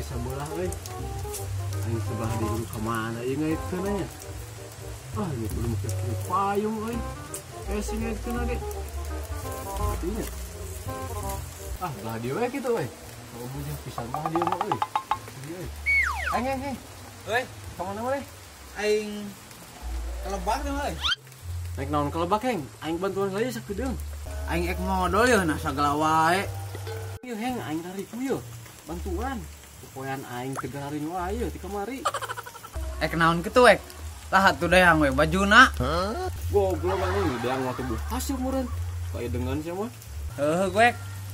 sebelah euy. Aing sebelah di dulu kemana ieu ngaitkeun nya? Ah, ieu belum ke payung euy. Sing ngaitkeun ge. Artinya. Ah, belah dia we kitu we. Kalau bujang pisan belah dia mah euy. Euy. Heng. Euy, Kemana we? aing kelebak deh euy. Naik naon ke Lebak, Heng? Aing bantuan saya sakedeung. Aing ek modal ya nah sagala wae. Ieu Heng, aing tarik ieu. Bantuan. Pokoyan aing tegarin wae ieu ti kamari. Ek naon kitu ek? Tah atuh dayang we bajuna. Goblok anjing, deang mah teu hasil meureun. Kayak dengan sia mah. Heuh gue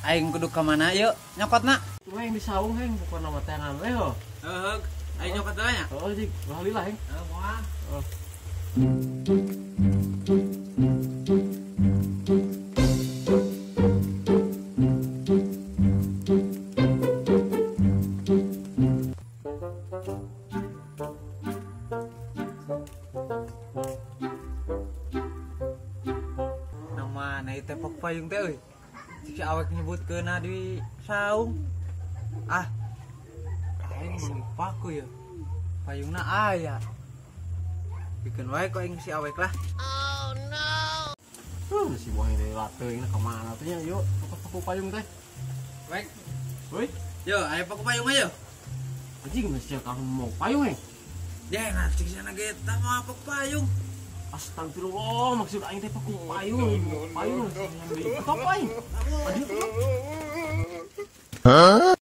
aing kudu ka mana yeuh nyokotna? Tuh Heng di saung Heng, bukan nama tenan we ho. Heuh, aing nyokot heula nya. Oh, jadi alhamdulillah Heng. Heuh, moal. Oh. Mana itu tepok payung teh euy. Si awek nyebutkeunna di saung. Ah. Aing mun paku ya. Payungna aya. Bikin wae kok aing si awek lah. Si buah ini lateuing kemana teh nya yuk, paku payung teh. Wek, Woi, yo aya paku payung aja. anjing masih kamu mau payung Heng? Ya nanti sana ge tah mau paku payung. Astagfirullah, maksud aing teh paku payung. Payung. Apa aing? Aduh.